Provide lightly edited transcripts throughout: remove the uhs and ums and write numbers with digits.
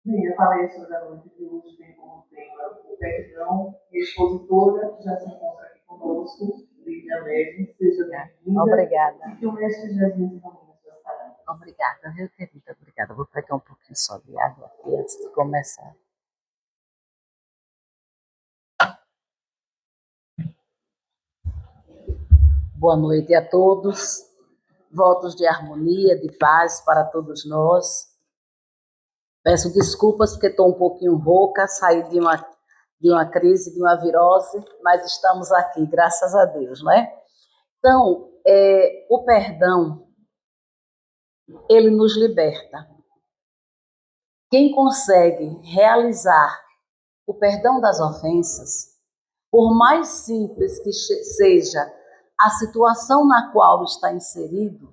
Bem, a palestra da noite de hoje tem como tema o perdão e a expositora que já se encontra aqui conosco, Lídia Neves, seja bem-vinda. Obrigada. E que o Mestre Jesus ilumine suas palavras. Obrigada, meu querido, obrigada. Vou pegar um pouquinho só de água aqui antes de começar. Boa noite a todos. Votos de harmonia, de paz para todos nós. Peço desculpas porque estou um pouquinho rouca, saí de uma crise, de uma virose, mas estamos aqui, graças a Deus, não é? Então, o perdão, ele nos liberta. Quem consegue realizar o perdão das ofensas, por mais simples que seja a situação na qual está inserido,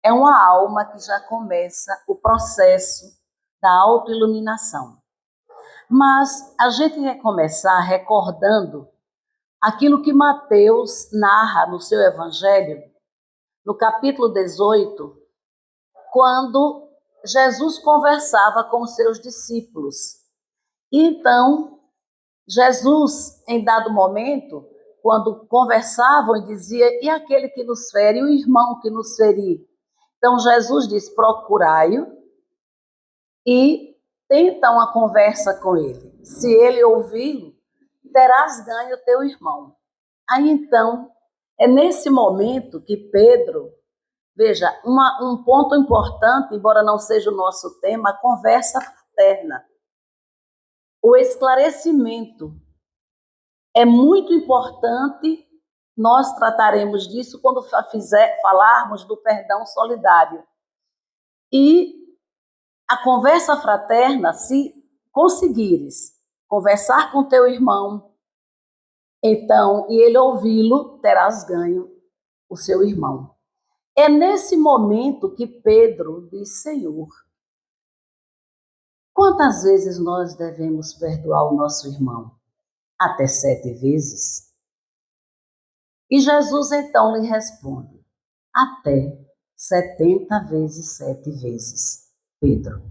é uma alma que já começa o processo da autoiluminação. Mas a gente vai começar recordando aquilo que Mateus narra no seu evangelho, no capítulo 18, quando Jesus conversava com os seus discípulos. Então, Jesus, em dado momento, quando conversavam e dizia, e aquele que nos fere, e o irmão que nos ferir? Então, Jesus diz, procurai-o e tenta uma conversa com ele. Se ele ouvi-lo, terás ganho teu irmão. Aí, então, é nesse momento que Pedro, veja, um ponto importante, embora não seja o nosso tema, a conversa fraterna. O esclarecimento. É muito importante, nós trataremos disso quando falarmos do perdão solidário. E a conversa fraterna, se conseguires conversar com teu irmão, então, e ele ouvi-lo, terás ganho o seu irmão. É nesse momento que Pedro diz, Senhor, quantas vezes nós devemos perdoar o nosso irmão? Até 7 vezes? E Jesus então lhe responde, até 70 vezes 7 vezes, Pedro.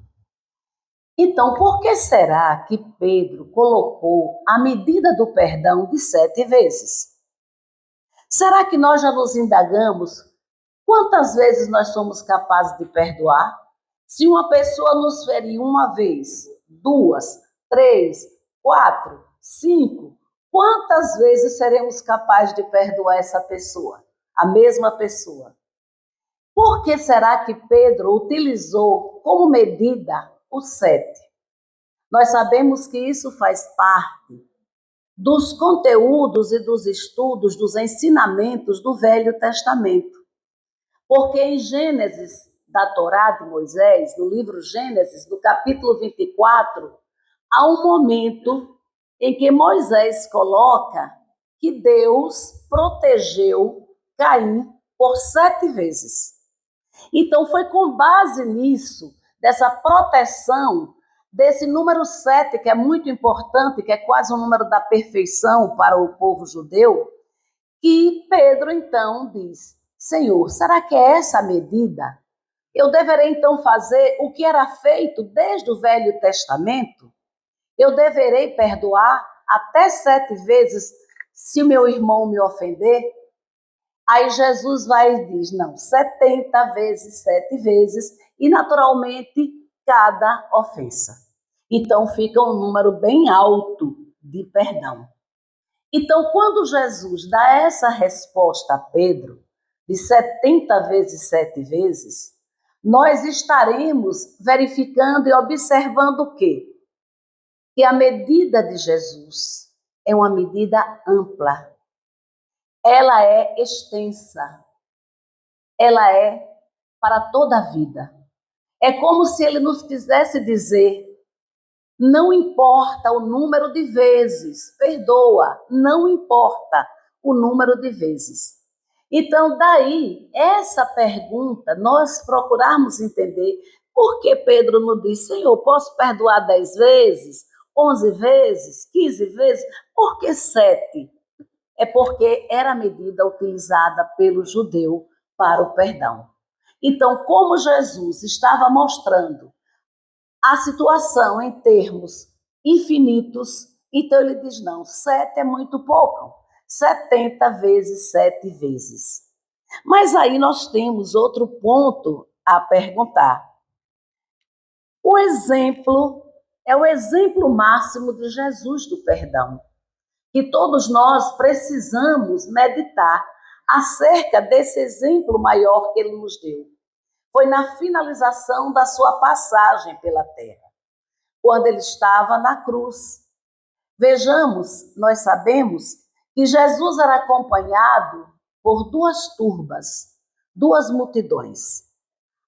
Então, por que será que Pedro colocou a medida do perdão de 7 vezes? Será que nós já nos indagamos quantas vezes nós somos capazes de perdoar? Se uma pessoa nos ferir uma vez, 2, 3, 4, 5, quantas vezes seremos capazes de perdoar essa pessoa? A mesma pessoa. Por que será que Pedro utilizou como medida o 7? Nós sabemos que isso faz parte dos conteúdos e dos estudos, dos ensinamentos do Velho Testamento. Porque em Gênesis da Torá de Moisés, no livro Gênesis, no capítulo 24, há um momento em que Moisés coloca que Deus protegeu Caim por 7 vezes. Então foi com base nisso, dessa proteção, desse número 7, que é muito importante, que é quase o número da perfeição para o povo judeu, que Pedro então diz, Senhor, será que é essa a medida? Eu deverei então fazer o que era feito desde o Velho Testamento? Eu deverei perdoar até 7 vezes se o meu irmão me ofender? Aí Jesus vai e diz, não, 70 vezes, 7 vezes, e naturalmente cada ofensa. Então fica um número bem alto de perdão. Então, quando Jesus dá essa resposta a Pedro, de 70 vezes, 7 vezes, nós estaremos verificando e observando o quê? Que a medida de Jesus é uma medida ampla. Ela é extensa. Ela é para toda a vida. É como se ele nos quisesse dizer, não importa o número de vezes, perdoa, não importa o número de vezes. Então, daí, essa pergunta, nós procurarmos entender por que Pedro não disse, Senhor, posso perdoar 10 vezes, 11 vezes, 15 vezes? Por que 7? É porque era a medida utilizada pelo judeu para o perdão. Então, como Jesus estava mostrando a situação em termos infinitos, então ele diz, não, 7 é muito pouco, 70 vezes 7 vezes. Mas aí nós temos outro ponto a perguntar. O exemplo é o exemplo máximo de Jesus do perdão, que todos nós precisamos meditar acerca desse exemplo maior que ele nos deu. Foi na finalização da sua passagem pela terra, quando ele estava na cruz. Vejamos, nós sabemos que Jesus era acompanhado por 2 turbas, 2 multidões.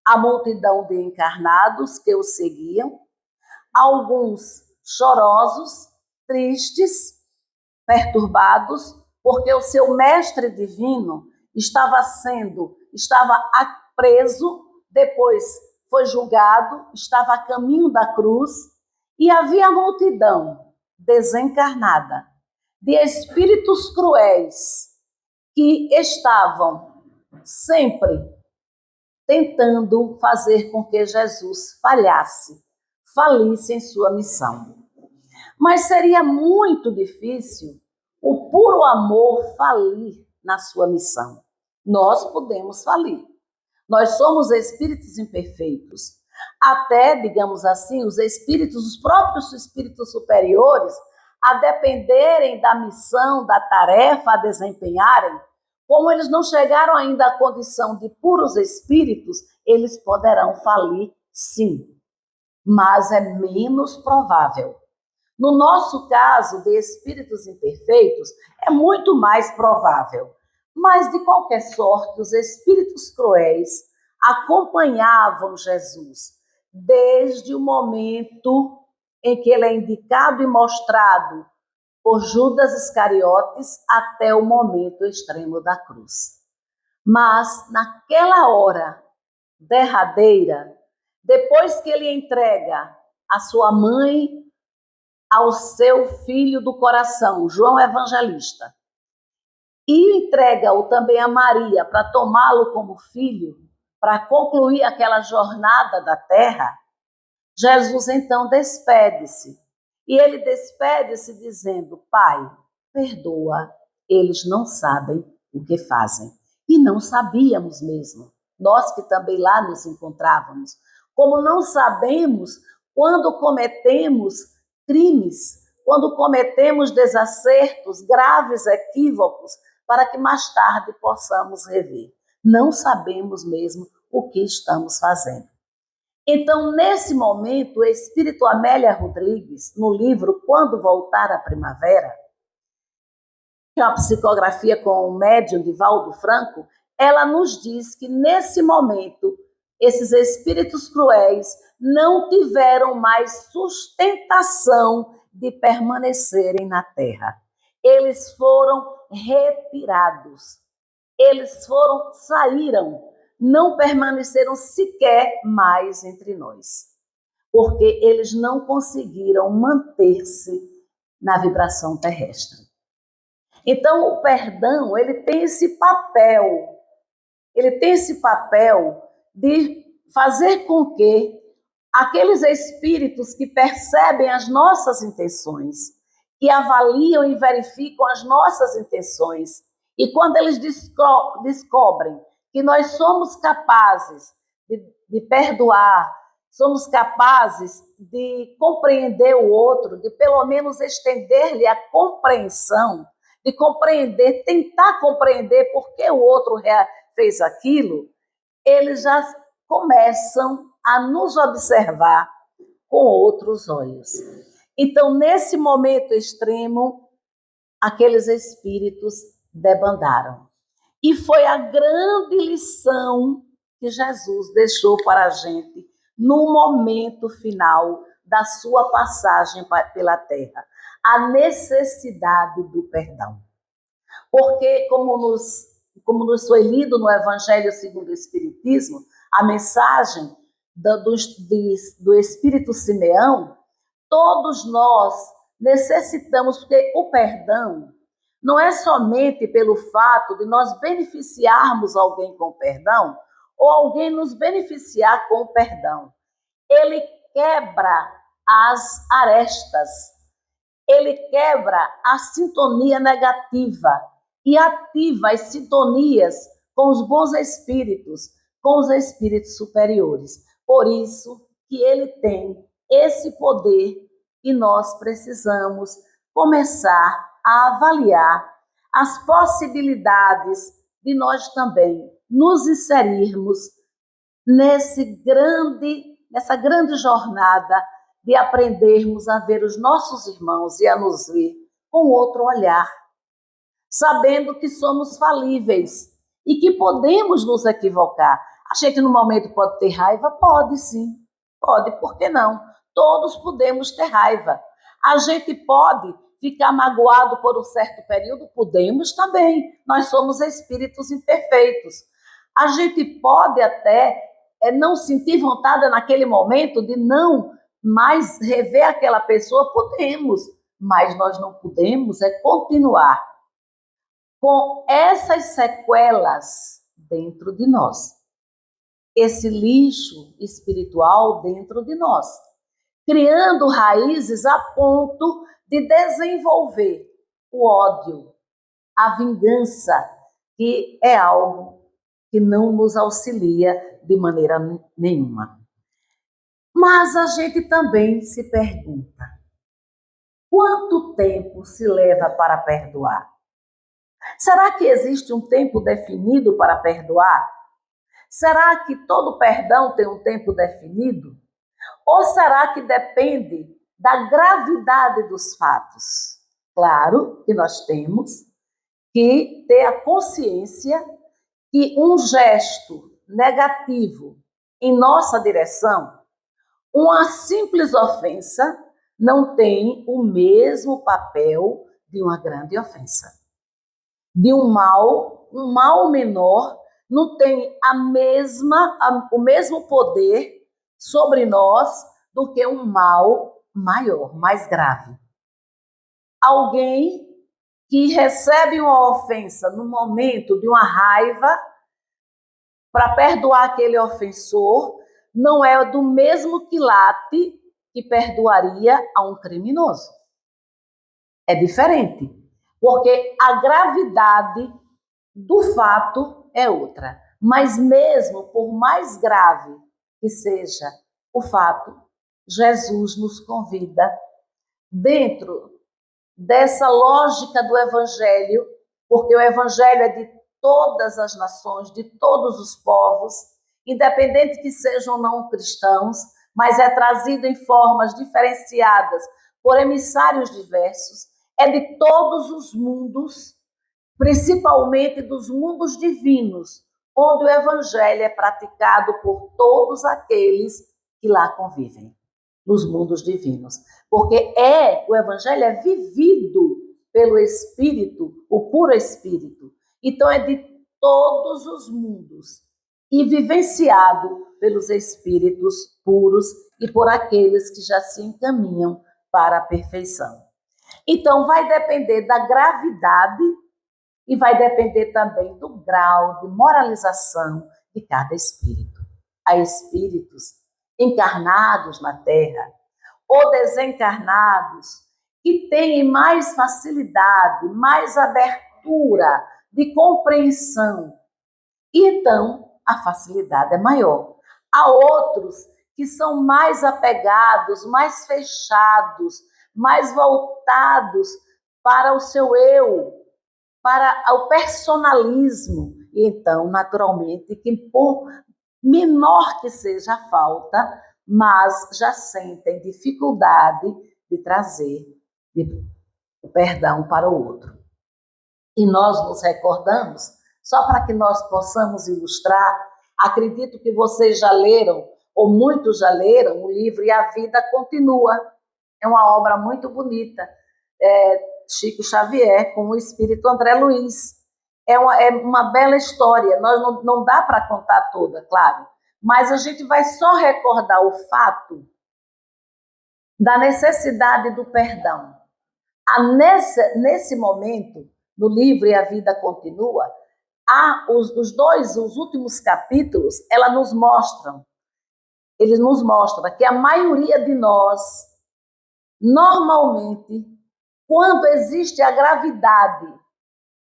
A multidão de encarnados que o seguiam, alguns chorosos, tristes, perturbados, porque o seu mestre divino estava preso, depois foi julgado, estava a caminho da cruz, e havia multidão desencarnada de espíritos cruéis que estavam sempre tentando fazer com que Jesus falisse em sua missão. Mas seria muito difícil o puro amor falir na sua missão. Nós podemos falir. Nós somos espíritos imperfeitos. Até, digamos assim, os próprios espíritos superiores, a dependerem da missão, da tarefa a desempenharem, como eles não chegaram ainda à condição de puros espíritos, eles poderão falir, sim. Mas é menos provável. No nosso caso, de espíritos imperfeitos, é muito mais provável. Mas, de qualquer sorte, os espíritos cruéis acompanhavam Jesus desde o momento em que ele é indicado e mostrado por Judas Iscariotes até o momento extremo da cruz. Mas, naquela hora derradeira, depois que ele entrega a sua mãe ao seu filho do coração, João Evangelista, e entrega-o também a Maria para tomá-lo como filho, para concluir aquela jornada da terra, Jesus então despede-se. E ele despede-se dizendo, Pai, perdoa, eles não sabem o que fazem. E não sabíamos mesmo, nós que também lá nos encontrávamos. Como não sabemos quando cometemos crimes, quando cometemos desacertos, graves equívocos, para que mais tarde possamos rever. Não sabemos mesmo o que estamos fazendo. Então, nesse momento, o espírito Amélia Rodrigues, no livro Quando Voltar a Primavera, que é uma psicografia com o médium Divaldo Franco, ela nos diz que nesse momento, esses espíritos cruéis não tiveram mais sustentação de permanecerem na Terra. Eles foram retirados. Saíram, não permaneceram sequer mais entre nós, porque eles não conseguiram manter-se na vibração terrestre. Então, o perdão, ele tem esse papel de fazer com que aqueles espíritos que percebem as nossas intenções, que avaliam e verificam as nossas intenções, e quando eles descobrem que nós somos capazes de perdoar, somos capazes de compreender o outro, de pelo menos estender-lhe a compreensão, de compreender, tentar compreender por que o outro fez aquilo, eles já começam a nos observar com outros olhos. Então, nesse momento extremo, aqueles espíritos debandaram. E foi a grande lição que Jesus deixou para a gente no momento final da sua passagem pela terra. A necessidade do perdão. Porque, como nos foi lido no Evangelho segundo o Espiritismo, a mensagem do Espírito Simeão, todos nós necessitamos, porque o perdão não é somente pelo fato de nós beneficiarmos alguém com o perdão ou alguém nos beneficiar com o perdão. Ele quebra as arestas, ele quebra a sintonia negativa e ativa as sintonias com os bons espíritos, com os espíritos superiores. Por isso que ele tem esse poder e nós precisamos começar a avaliar as possibilidades de nós também nos inserirmos nessa grande jornada de aprendermos a ver os nossos irmãos e a nos ver com outro olhar, sabendo que somos falíveis e que podemos nos equivocar. A gente no momento pode ter raiva? Pode sim, pode, por que não? Todos podemos ter raiva. A gente pode ficar magoado por um certo período? Podemos também, nós somos espíritos imperfeitos. A gente pode até não sentir vontade naquele momento de não mais rever aquela pessoa? Podemos, mas nós não podemos continuar com essas sequelas dentro de nós, esse lixo espiritual dentro de nós, criando raízes a ponto de desenvolver o ódio, a vingança, que é algo que não nos auxilia de maneira nenhuma. Mas a gente também se pergunta, quanto tempo se leva para perdoar? Será que existe um tempo definido para perdoar? Será que todo perdão tem um tempo definido? Ou será que depende da gravidade dos fatos? Claro que nós temos que ter a consciência que um gesto negativo em nossa direção, uma simples ofensa, não tem o mesmo papel de uma grande ofensa. De um mal menor não tem o mesmo poder sobre nós do que um mal maior, mais grave. Alguém que recebe uma ofensa no momento de uma raiva, para perdoar aquele ofensor, não é do mesmo quilate que perdoaria a um criminoso. É diferente, porque a gravidade do fato é outra. Mas mesmo por mais grave que seja o fato, Jesus nos convida, dentro dessa lógica do Evangelho, porque o Evangelho é de todas as nações, de todos os povos, independente que sejam não cristãos, mas é trazido em formas diferenciadas por emissários diversos, é de todos os mundos, principalmente dos mundos divinos, onde o Evangelho é praticado por todos aqueles que lá convivem, nos mundos divinos. Porque o Evangelho é vivido pelo Espírito, o puro Espírito. Então é de todos os mundos e vivenciado pelos Espíritos puros e por aqueles que já se encaminham para a perfeição. Então vai depender da gravidade e vai depender também do grau de moralização de cada espírito. Há espíritos encarnados na Terra ou desencarnados que têm mais facilidade, mais abertura de compreensão. E então a facilidade é maior. Há outros que são mais apegados, mais fechados, mais voltados para o seu eu, para o personalismo. E então, naturalmente, que por menor que seja a falta, mas já sentem dificuldade de trazer o perdão para o outro. E nós nos recordamos, só para que nós possamos ilustrar, acredito que vocês já leram, ou muitos já leram, o livro E a Vida Continua. É uma obra muito bonita. Chico Xavier com o espírito André Luiz. É uma bela história, nós não dá para contar toda, claro, mas a gente vai só recordar o fato da necessidade do perdão. Nesse momento, no livro E a Vida Continua, os últimos capítulos, ela nos mostram ele nos mostra que a maioria de nós, normalmente, quando existe a gravidade,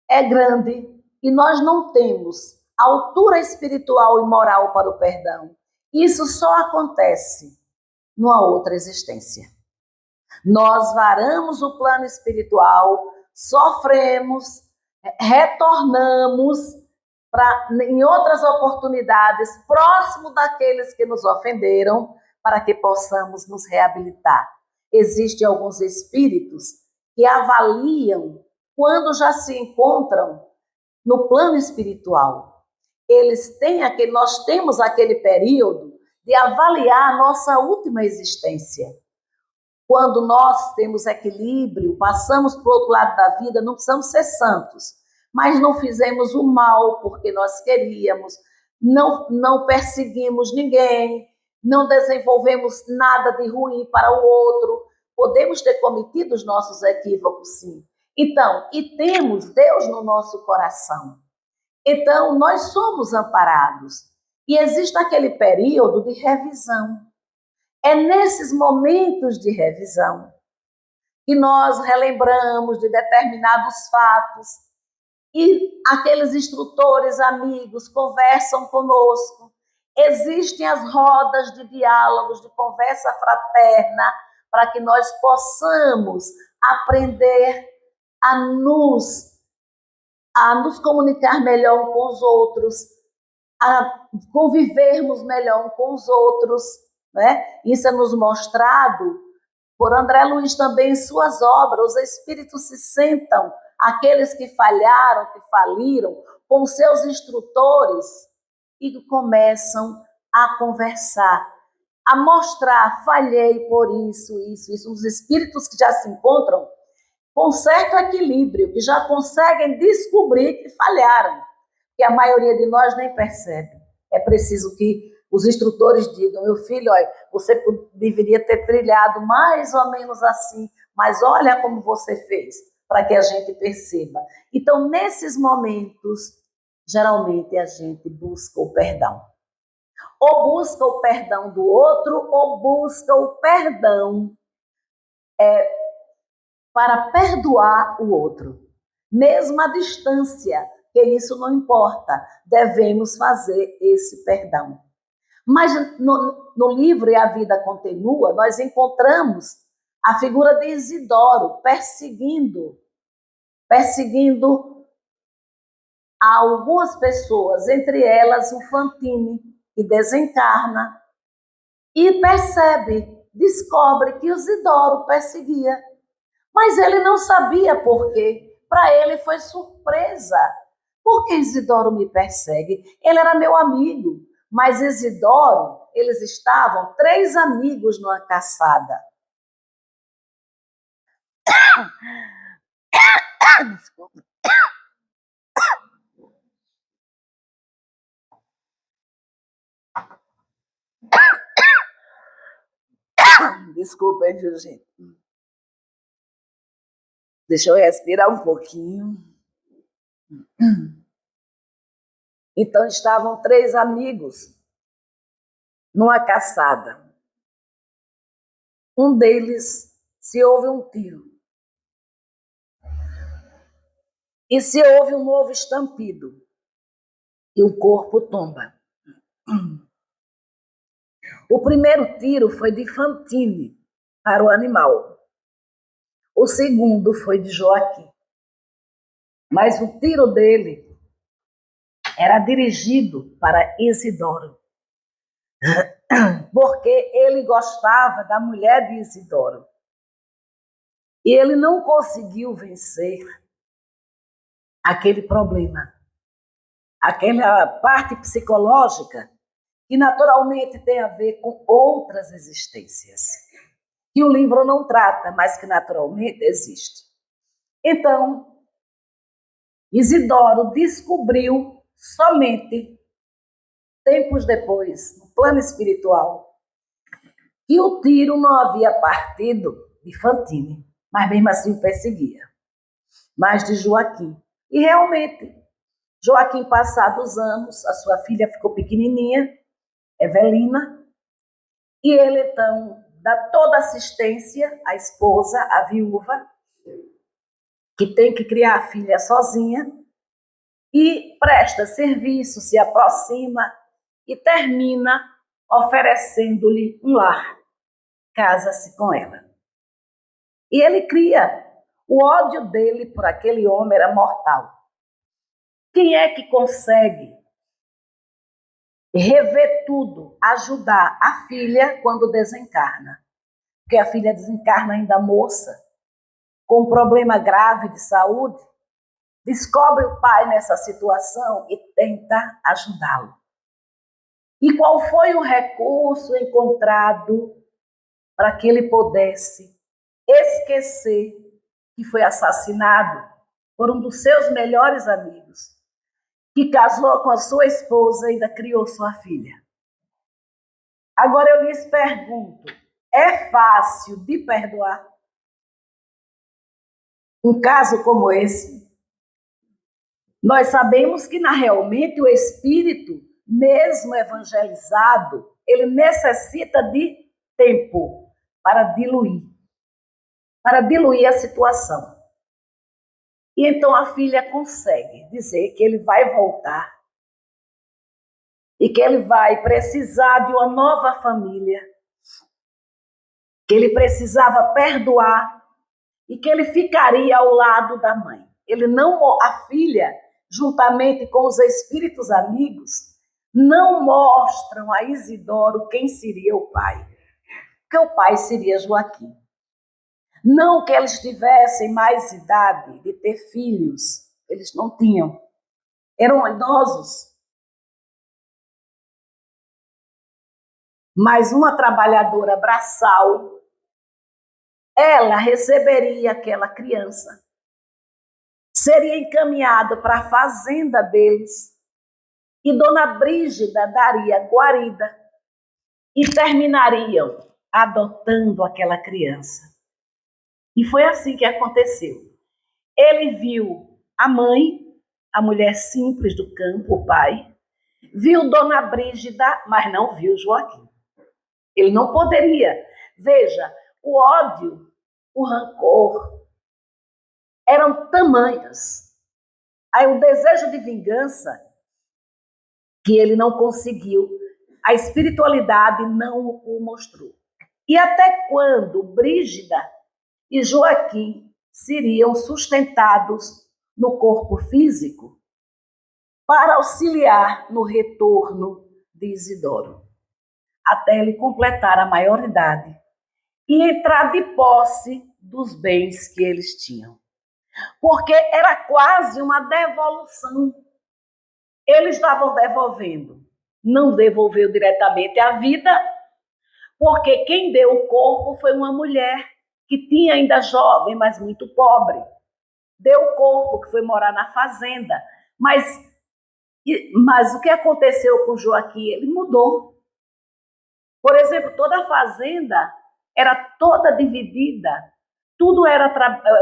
é grande e nós não temos altura espiritual e moral para o perdão. Isso só acontece numa outra existência. Nós varamos o plano espiritual, sofremos, retornamos em outras oportunidades, próximo daqueles que nos ofenderam, para que possamos nos reabilitar. Existem alguns espíritos que avaliam quando já se encontram no plano espiritual. Nós temos aquele período de avaliar a nossa última existência. Quando nós temos equilíbrio, passamos para o outro lado da vida, não precisamos ser santos, mas não fizemos o mal porque nós queríamos, não perseguimos ninguém, não desenvolvemos nada de ruim para o outro. Podemos ter cometido os nossos equívocos, sim. Então, e temos Deus no nosso coração. Então, nós somos amparados. E existe aquele período de revisão. É nesses momentos de revisão que nós relembramos de determinados fatos e aqueles instrutores, amigos, conversam conosco. Existem as rodas de diálogos, de conversa fraterna, para que nós possamos aprender a nos comunicar melhor com os outros, a convivermos melhor com os outros, né? Isso é nos mostrado por André Luiz também em suas obras. Os espíritos se sentam, aqueles que falharam, que faliram, com seus instrutores e começam a conversar, a mostrar, falhei por isso. Os espíritos que já se encontram com certo equilíbrio, que já conseguem descobrir que falharam, que a maioria de nós nem percebe. É preciso que os instrutores digam: meu filho, olha, você deveria ter trilhado mais ou menos assim, mas olha como você fez, para que a gente perceba. Então, nesses momentos, geralmente a gente busca o perdão. Ou busca o perdão do outro, ou busca o perdão para perdoar o outro. Mesmo à distância, que isso não importa, devemos fazer esse perdão. Mas no livro E a Vida Continua, nós encontramos a figura de Isidoro perseguindo algumas pessoas, entre elas o Fantini, que desencarna e descobre que o Isidoro perseguia. Mas ele não sabia por quê. Para ele foi surpresa. Por que Isidoro me persegue? Ele era meu amigo. Mas Isidoro, eles estavam 3 amigos numa caçada. Desculpa. Desculpa, viu, gente? Deixa eu respirar um pouquinho. Então, estavam 3 amigos numa caçada. Um deles se ouve um tiro. E se ouve um novo estampido. E o corpo tomba. O primeiro tiro foi de Fantini para o animal. O segundo foi de Joaquim. Mas o tiro dele era dirigido para Isidoro, porque ele gostava da mulher de Isidoro. E ele não conseguiu vencer aquele problema, aquela parte psicológica que naturalmente tem a ver com outras existências, que o livro não trata, mas que naturalmente existe. Então, Isidoro descobriu somente tempos depois, no plano espiritual, que o tiro não havia partido de Fantini, mas mesmo assim o perseguia, mas de Joaquim. E realmente, Joaquim, passados anos, a sua filha ficou pequenininha, Evelina, E ele, então, dá toda assistência à esposa, à viúva, que tem que criar a filha sozinha, e presta serviço, se aproxima e termina oferecendo-lhe um lar. Casa-se com ela. E ele cria. O ódio dele por aquele homem era mortal. Quem é que consegue rever tudo, ajudar a filha quando desencarna? Porque a filha desencarna ainda moça, com um problema grave de saúde, descobre o pai nessa situação e tenta ajudá-lo. E qual foi o recurso encontrado para que ele pudesse esquecer que foi assassinado por um dos seus melhores amigos, que casou com a sua esposa e ainda criou sua filha? Agora eu lhes pergunto, é fácil de perdoar um caso como esse? Nós sabemos que, realmente, o espírito, mesmo evangelizado, ele necessita de tempo para diluir a situação. E então a filha consegue dizer que ele vai voltar e que ele vai precisar de uma nova família, que ele precisava perdoar e que ele ficaria ao lado da mãe. A filha, juntamente com os espíritos amigos, não mostram a Isidoro quem seria o pai, porque o pai seria Joaquim. Não que eles tivessem mais idade de ter filhos, eles não tinham, eram idosos. Mas uma trabalhadora braçal, ela receberia aquela criança, seria encaminhada para a fazenda deles, e Dona Brígida daria guarida e terminariam adotando aquela criança. E foi assim que aconteceu. Ele viu a mãe, a mulher simples do campo, o pai, viu Dona Brígida, mas não viu Joaquim. Ele não poderia. Veja, o ódio, o rancor eram tamanhos. Aí o desejo de vingança que ele não conseguiu, a espiritualidade não o mostrou. E até quando Brígida e Joaquim seriam sustentados no corpo físico para auxiliar no retorno de Isidoro, até ele completar a maioridade e entrar de posse dos bens que eles tinham. Porque era quase uma devolução. Eles estavam devolvendo. Não devolveu diretamente a vida, porque quem deu o corpo foi uma mulher que tinha ainda jovem, mas muito pobre. Deu o corpo, que foi morar na fazenda. Mas o que aconteceu com Joaquim? Ele mudou. Por exemplo, toda a fazenda era toda dividida. Tudo era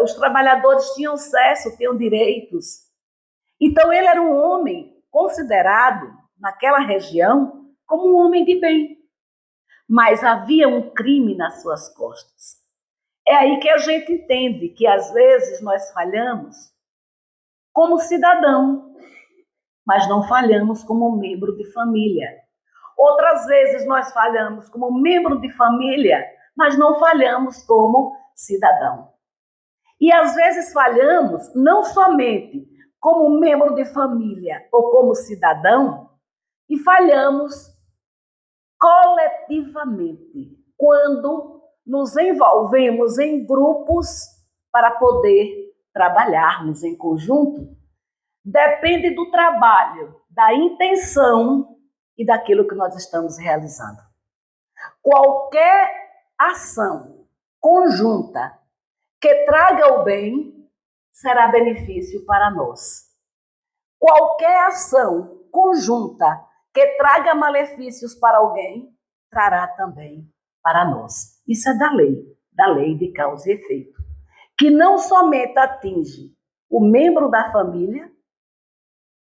os trabalhadores tinham acesso, tinham direitos. Então ele era um homem considerado naquela região como um homem de bem. Mas havia um crime nas suas costas. É aí que a gente entende que às vezes nós falhamos como cidadão, mas não falhamos como membro de família. Outras vezes nós falhamos como membro de família, mas não falhamos como cidadão. E às vezes falhamos não somente como membro de família ou como cidadão, e falhamos coletivamente, quando nos envolvemos em grupos para poder trabalharmos em conjunto. Depende do trabalho, da intenção e daquilo que nós estamos realizando. Qualquer ação conjunta que traga o bem será benefício para nós. Qualquer ação conjunta que traga malefícios para alguém trará também para nós. Isso é da lei de causa e efeito, que não somente atinge o membro da família,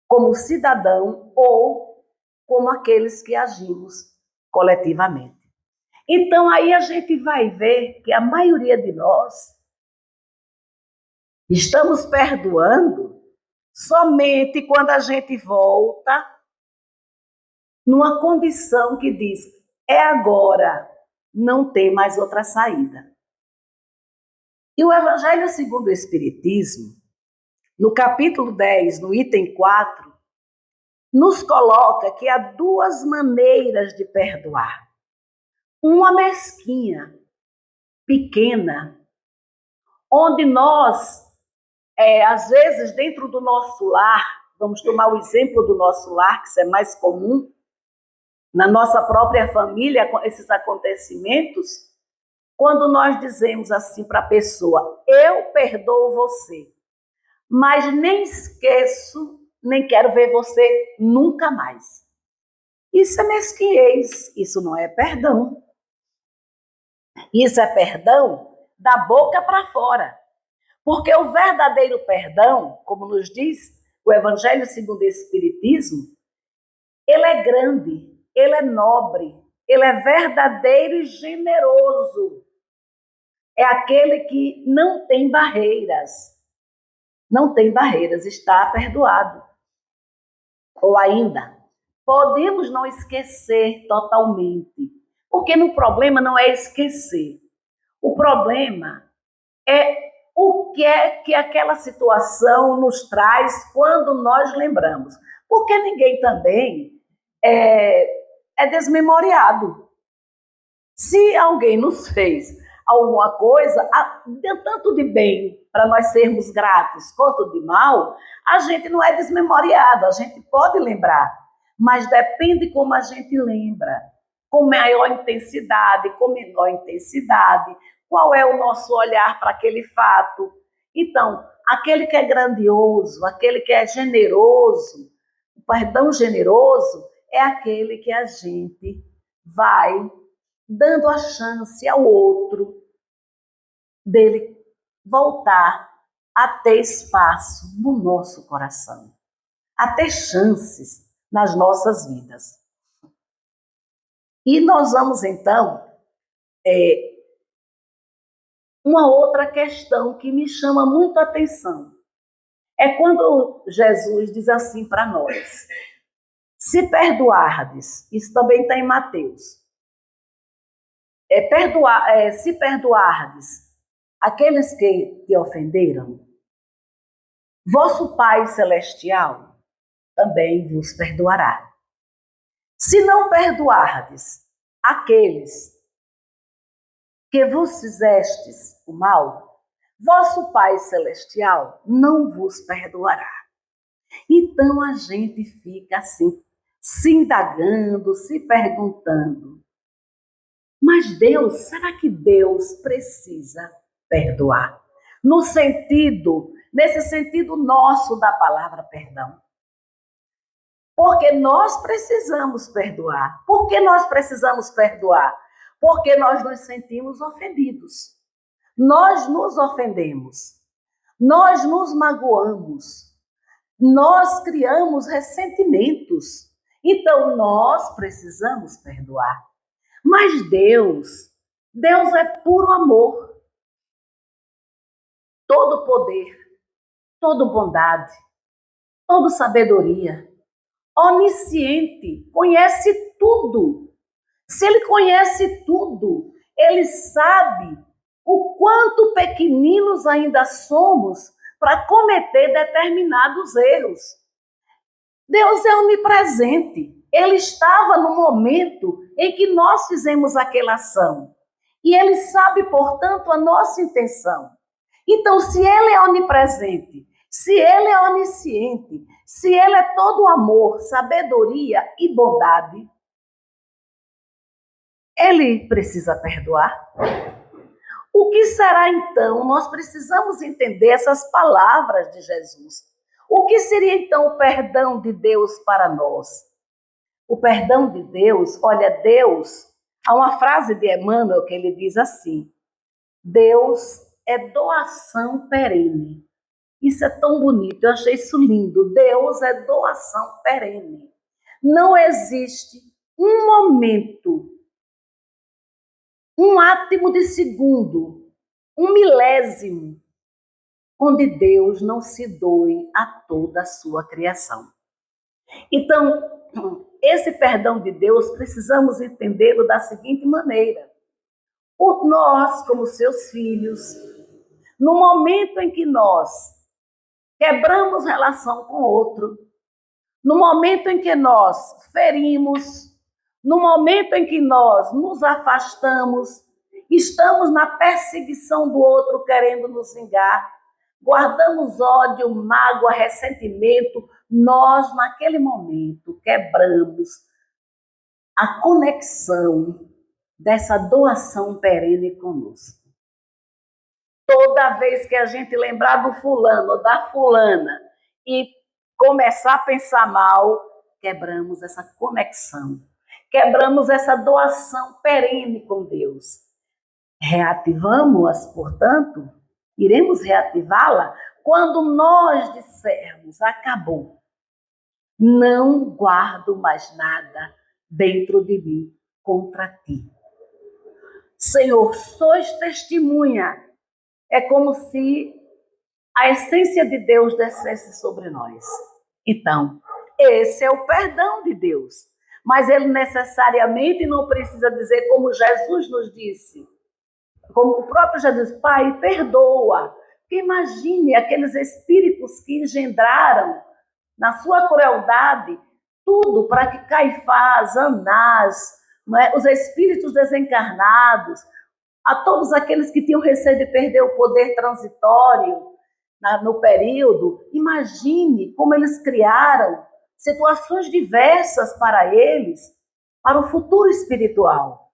como cidadão ou como aqueles que agimos coletivamente. Então aí a gente vai ver que a maioria de nós estamos perdoando somente quando a gente volta numa condição que diz: é agora, não tem mais outra saída. E o Evangelho segundo o Espiritismo, no capítulo 10, no item 4, nos coloca que há duas maneiras de perdoar. Uma mesquinha, pequena, onde nós, às vezes, dentro do nosso lar, vamos tomar o exemplo do nosso lar, que isso é mais comum, na nossa própria família, com esses acontecimentos, quando nós dizemos assim para a pessoa: eu perdoo você, mas nem esqueço, nem quero ver você nunca mais. Isso é mesquinhez, isso não é perdão. Isso é perdão da boca para fora. Porque o verdadeiro perdão, como nos diz o Evangelho segundo o Espiritismo, ele é grande, ele é nobre, ele é verdadeiro e generoso. É aquele que não tem barreiras. Não tem barreiras, está perdoado. Ou ainda, podemos não esquecer totalmente. Porque no problema não é esquecer. O problema é o que é que aquela situação nos traz quando nós lembramos. Porque ninguém também é desmemoriado. Se alguém nos fez alguma coisa, tanto de bem para nós sermos gratos quanto de mal, a gente não é desmemoriado, a gente pode lembrar, mas depende como a gente lembra, com maior intensidade, com menor intensidade, qual é o nosso olhar para aquele fato. Então, aquele que é grandioso, aquele que é generoso, o perdão generoso é aquele que a gente vai dando a chance ao outro dele voltar a ter espaço no nosso coração, a ter chances nas nossas vidas. E nós vamos então uma outra questão que me chama muito a atenção. É quando Jesus diz assim para nós: se perdoardes, isso também está em Mateus, se perdoardes aqueles que te ofenderam, vosso Pai Celestial também vos perdoará. Se não perdoardes aqueles que vos fizestes o mal, vosso Pai Celestial não vos perdoará. Então a gente fica assim, se indagando, se perguntando: mas Deus, será que Deus precisa perdoar? Nesse sentido nosso da palavra perdão. Porque nós precisamos perdoar. Por que nós precisamos perdoar? Porque nós nos sentimos ofendidos. Nós nos ofendemos. Nós nos magoamos. Nós criamos ressentimentos. Então nós precisamos perdoar. Mas Deus é puro amor, todo poder, toda bondade, toda sabedoria, onisciente, conhece tudo. Se Ele conhece tudo, Ele sabe o quanto pequeninos ainda somos para cometer determinados erros. Deus é onipresente. Ele estava no momento em que nós fizemos aquela ação. E Ele sabe, portanto, a nossa intenção. Então, se Ele é onipresente, se Ele é onisciente, se Ele é todo amor, sabedoria e bondade, Ele precisa perdoar? O que será então? Nós precisamos entender essas palavras de Jesus. O que seria então o perdão de Deus para nós? O perdão de Deus, olha, Deus, há uma frase de Emmanuel que ele diz assim: Deus é doação perene. Isso é tão bonito, eu achei isso lindo. Deus é doação perene. Não existe um momento um átimo de segundo, um milésimo, onde Deus não se doe a toda a sua criação. Então, esse perdão de Deus, precisamos entendê-lo da seguinte maneira. Nós, como seus filhos, no momento em que nós quebramos relação com outro, no momento em que nós ferimos, no momento em que nós nos afastamos, estamos na perseguição do outro querendo nos vingar, guardamos ódio, mágoa, ressentimento, nós naquele momento quebramos a conexão dessa doação perene conosco. Toda vez que a gente lembrar do fulano ou da fulana e começar a pensar mal, quebramos essa conexão, quebramos essa doação perene com Deus. Reativamos-as, portanto, iremos reativá-la quando nós dissermos, acabou, não guardo mais nada dentro de mim contra ti. Senhor, sois testemunha. É como se a essência de Deus descesse sobre nós. Então, esse é o perdão de Deus. Mas ele necessariamente não precisa dizer como Jesus nos disse. Como o próprio Jesus, Pai, perdoa. Porque imagine aqueles espíritos que engendraram na sua crueldade tudo para que Caifás, Anás, os espíritos desencarnados, a todos aqueles que tinham receio de perder o poder transitório no período, imagine como eles criaram situações diversas para eles, para o futuro espiritual.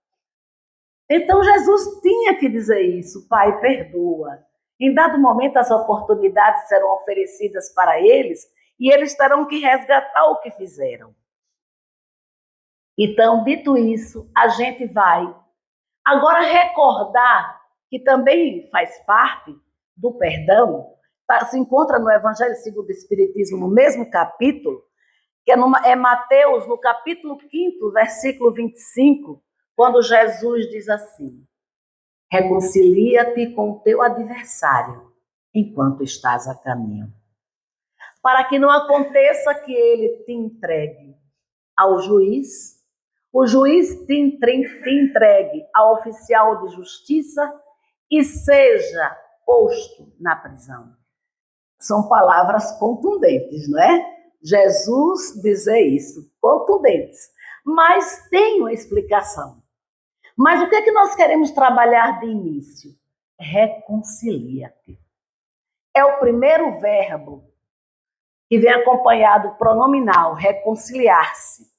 Então Jesus tinha que dizer isso, Pai, perdoa. Em dado momento as oportunidades serão oferecidas para eles e eles terão que resgatar o que fizeram. Então, dito isso, a gente vai agora recordar que também faz parte do perdão, se encontra no Evangelho segundo o Espiritismo, no mesmo capítulo, que é Mateus, no capítulo 5, versículo 25, quando Jesus diz assim: reconcilia-te com o teu adversário enquanto estás a caminho, para que não aconteça que ele te entregue ao juiz, o juiz te entregue ao oficial de justiça e seja posto na prisão. São palavras contundentes, não é? Jesus dizer isso, contundentes. Mas tem uma explicação. Mas o que é que nós queremos trabalhar de início? Reconcilia-te. É o primeiro verbo que vem acompanhado pronominal, reconciliar-se.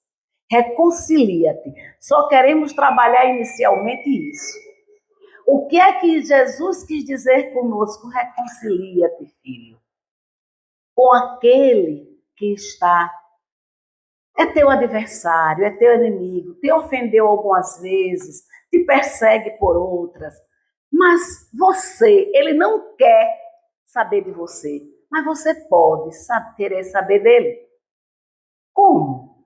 Reconcilia-te. Só queremos trabalhar inicialmente isso. O que é que Jesus quis dizer conosco? Reconcilia-te, filho, com aquele que é teu adversário, é teu inimigo, te ofendeu algumas vezes, te persegue por outras, mas ele não quer saber de você, mas você pode querer saber dele. Como?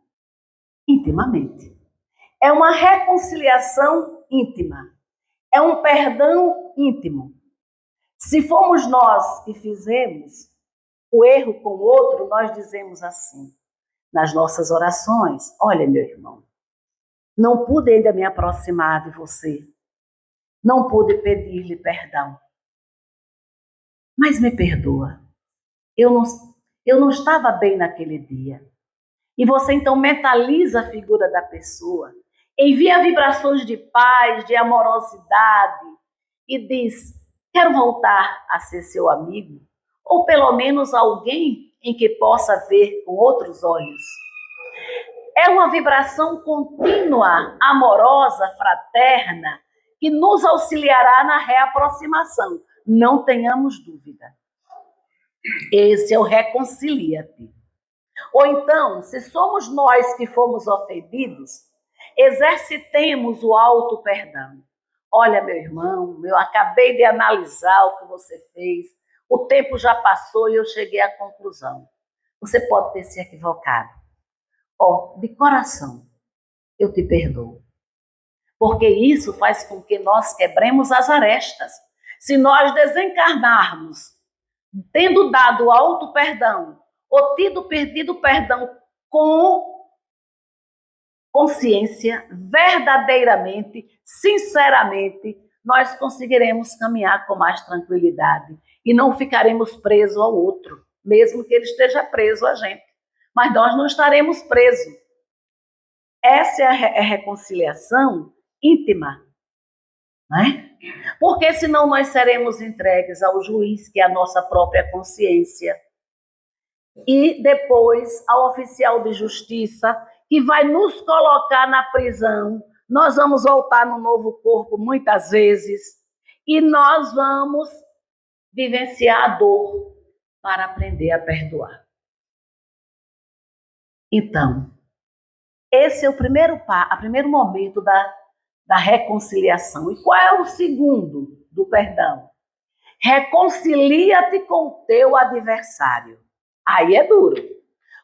Intimamente. É uma reconciliação íntima. É um perdão íntimo. Se fomos nós que fizemos o erro com o outro, nós dizemos assim, nas nossas orações: olha, meu irmão, não pude ainda me aproximar de você, não pude pedir-lhe perdão, mas me perdoa. Eu não estava bem naquele dia. E você então mentaliza a figura da pessoa, envia vibrações de paz, de amorosidade e diz: quero voltar a ser seu amigo, ou pelo menos alguém em que possa ver com outros olhos. É uma vibração contínua, amorosa, fraterna, que nos auxiliará na reaproximação. Não tenhamos dúvida. Esse é o reconcilia-te. Ou então, se somos nós que fomos ofendidos, exercitemos o auto-perdão. Olha, meu irmão, eu acabei de analisar o que você fez, o tempo já passou e eu cheguei à conclusão. Você pode ter se equivocado. De coração, eu te perdoo. porque isso faz com que nós quebremos as arestas. Se nós desencarnarmos tendo dado alto perdão ou tido perdido perdão com consciência, verdadeiramente, sinceramente, nós conseguiremos caminhar com mais tranquilidade e não ficaremos presos ao outro, mesmo que ele esteja preso a gente. Mas nós não estaremos presos. Essa é a reconciliação íntima, né? Porque senão nós seremos entregues ao juiz, que é a nossa própria consciência, e depois ao oficial de justiça, que vai nos colocar na prisão. Nós vamos voltar no novo corpo muitas vezes e nós vamos vivenciar a dor para aprender a perdoar. Então, esse é o primeiro momento da reconciliação. E qual é o segundo do perdão? Reconcilia-te com o teu adversário. Aí é duro,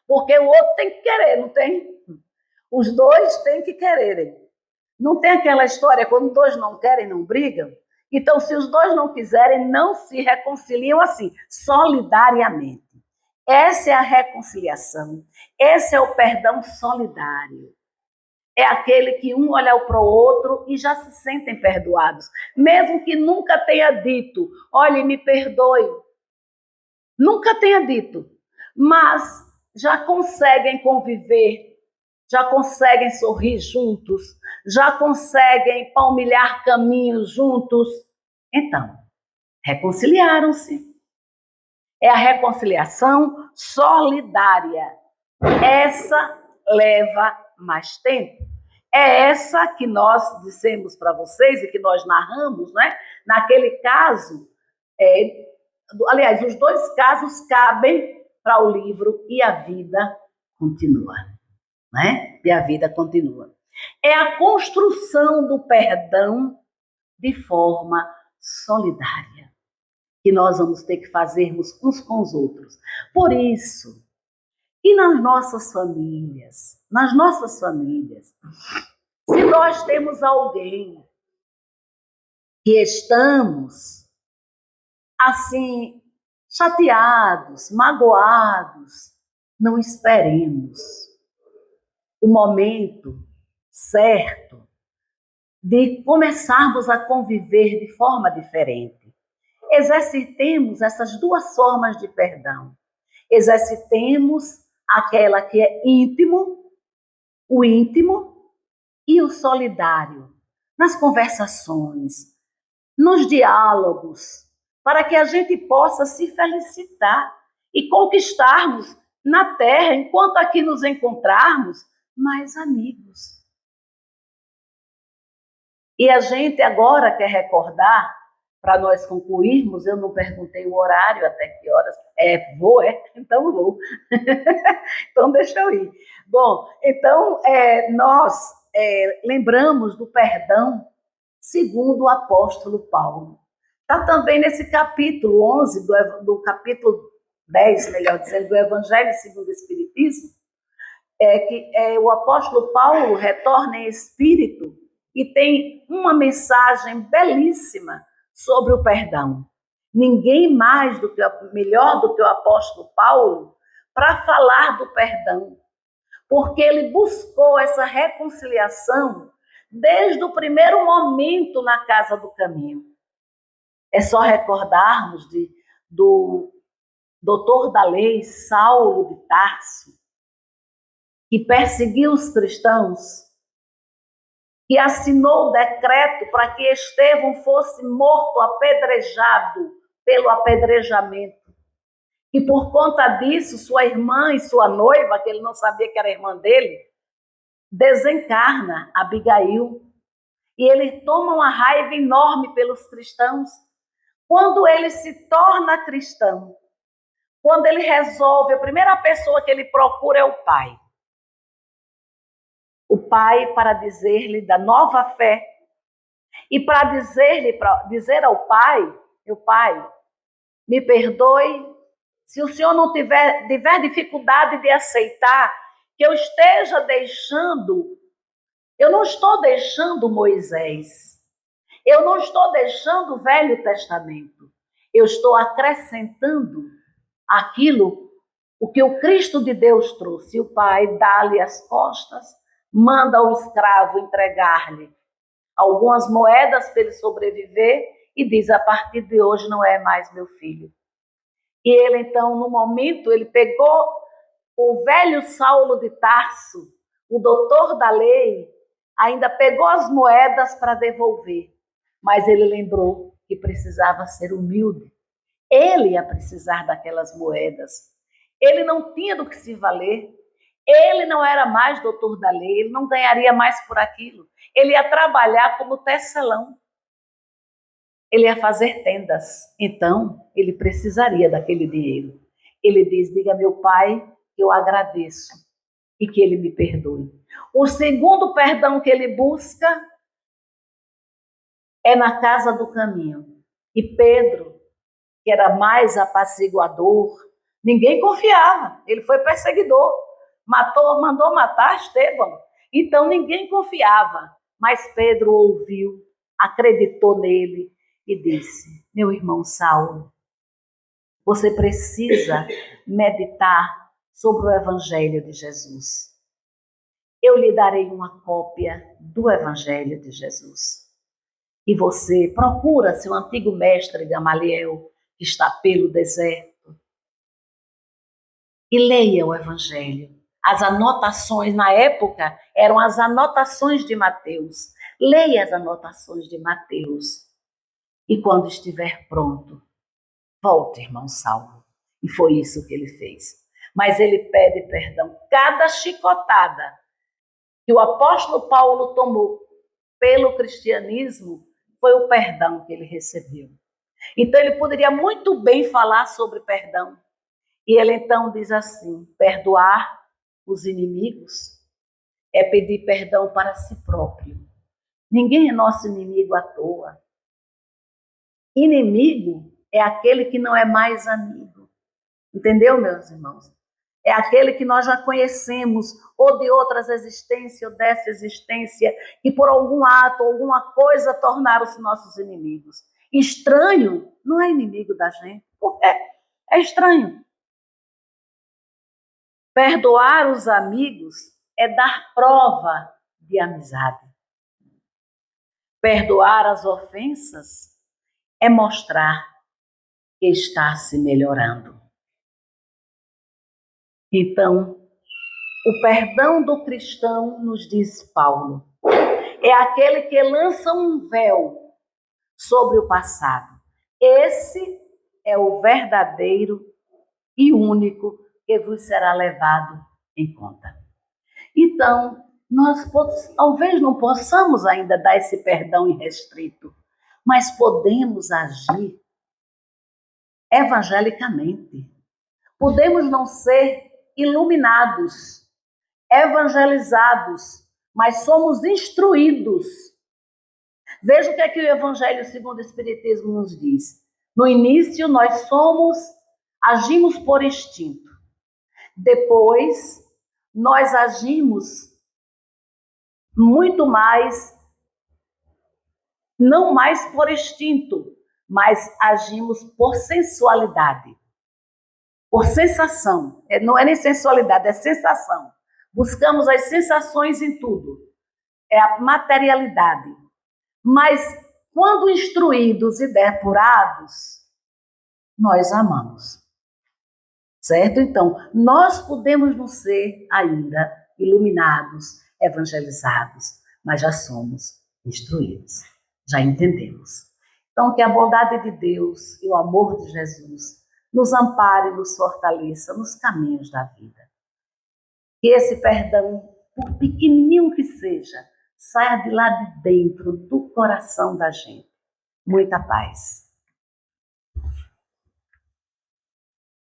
porque o outro tem que querer, não tem? Os dois têm que quererem. Não tem aquela história, quando dois não querem, não brigam? Então, se os dois não quiserem, não se reconciliam assim, solidariamente. Essa é a reconciliação. Esse é o perdão solidário. É aquele que um olha para o outro e já se sentem perdoados. Mesmo que nunca tenha dito, olhe, me perdoe. Nunca tenha dito. Mas já conseguem conviver, já conseguem sorrir juntos, já conseguem palmilhar caminhos juntos. Então, reconciliaram-se. É a reconciliação solidária. Essa leva mais tempo. É essa que nós dissemos para vocês e que nós narramos, né? Naquele caso, aliás, os dois casos cabem para o livro E a Vida Continua, né? E a vida continua. É a construção do perdão de forma solidária, que nós vamos ter que fazermos uns com os outros. Por isso, e nas nossas famílias, se nós temos alguém que estamos assim, chateados, magoados, não esperemos o momento certo de começarmos a conviver de forma diferente. Exercitemos essas duas formas de perdão. Exercitemos aquela que é íntimo, o íntimo e o solidário, nas conversações, nos diálogos, para que a gente possa se felicitar e conquistarmos na terra, enquanto aqui nos encontrarmos, mais amigos. E a gente agora quer recordar, para nós concluirmos, eu não perguntei o horário, até que horas. Vou? Então vou. Então deixa eu ir. Bom, então nós lembramos do perdão segundo o apóstolo Paulo. Está também nesse capítulo 11, do capítulo 10, melhor dizendo, do Evangelho segundo o Espiritismo, que o apóstolo Paulo retorna em espírito e tem uma mensagem belíssima sobre o perdão. Ninguém mais melhor do que o apóstolo Paulo para falar do perdão, porque ele buscou essa reconciliação desde o primeiro momento na casa do caminho. É só recordarmos do doutor da lei, Saulo de Tarso, que perseguiu os cristãos, que assinou o decreto para que Estevão fosse morto, apedrejado pelo apedrejamento. E por conta disso, sua irmã e sua noiva, que ele não sabia que era irmã dele, desencarna Abigail. E ele toma uma raiva enorme pelos cristãos. Quando ele se torna cristão, quando ele resolve, a primeira pessoa que ele procura é o pai. O pai para dizer-lhe da nova fé e para dizer ao pai, meu pai, me perdoe se o senhor não tiver dificuldade de aceitar que eu esteja deixando Eu não estou deixando Moisés. Eu não estou deixando o Velho Testamento. Eu estou acrescentando aquilo, o que o Cristo de Deus trouxe. O Pai dá-lhe as costas, manda o escravo entregar-lhe algumas moedas para ele sobreviver e diz: a partir de hoje não é mais meu filho. E ele então, no momento, ele pegou o velho Saulo de Tarso, o doutor da lei, ainda pegou as moedas para devolver, mas ele lembrou que precisava ser humilde. Ele ia precisar daquelas moedas. Ele não tinha do que se valer. Ele não era mais doutor da lei, ele não ganharia mais por aquilo. Ele ia trabalhar como tecelão. Ele ia fazer tendas. Então, ele precisaria daquele dinheiro. Ele diz: diga a meu pai que eu agradeço e que ele me perdoe. O segundo perdão que ele busca é na casa do caminho. E Pedro, que era mais apaciguador, ninguém confiava. Ele foi perseguidor. Mandou matar Estevão. Então ninguém confiava. Mas Pedro ouviu, acreditou nele e disse: meu irmão Saulo, você precisa meditar sobre o Evangelho de Jesus. Eu lhe darei uma cópia do Evangelho de Jesus. E você procura seu antigo mestre Gamaliel, que está pelo deserto, e leia o Evangelho. As anotações, na época, eram as anotações de Mateus. Leia as anotações de Mateus. E quando estiver pronto, volte, irmão Saulo. E foi isso que ele fez. Mas ele pede perdão. Cada chicotada que o apóstolo Paulo tomou pelo cristianismo foi o perdão que ele recebeu. Então ele poderia muito bem falar sobre perdão. E ele então diz assim: perdoar os inimigos é pedir perdão para si próprio. Ninguém é nosso inimigo à toa. Inimigo é aquele que não é mais amigo. Entendeu, meus irmãos? É aquele que nós já conhecemos, ou de outras existências, ou dessa existência, que por algum ato, alguma coisa, tornaram-se nossos inimigos. Estranho não é inimigo da gente. É estranho. Perdoar os amigos é dar prova de amizade. Perdoar as ofensas é mostrar que está se melhorando. Então, o perdão do cristão, nos diz Paulo, é aquele que lança um véu sobre o passado. Esse é o verdadeiro e único que vos será levado em conta. Então, nós talvez não possamos ainda dar esse perdão irrestrito, mas podemos agir evangelicamente. Podemos não ser iluminados, evangelizados, mas somos instruídos. Veja o que é que o Evangelho segundo o Espiritismo nos diz. No início, nós agimos por instinto. Depois, nós agimos muito mais, não mais por instinto, mas agimos por sensualidade, por sensação. Não é nem sensualidade, é sensação. Buscamos as sensações em tudo. É a materialidade. Mas quando instruídos e depurados, nós amamos. Certo? Então, nós podemos não ser ainda iluminados, evangelizados, mas já somos instruídos, já entendemos. Então, que a bondade de Deus e o amor de Jesus nos ampare e nos fortaleça nos caminhos da vida. Que esse perdão, por pequenininho que seja, saia de lá de dentro do coração da gente. Muita paz.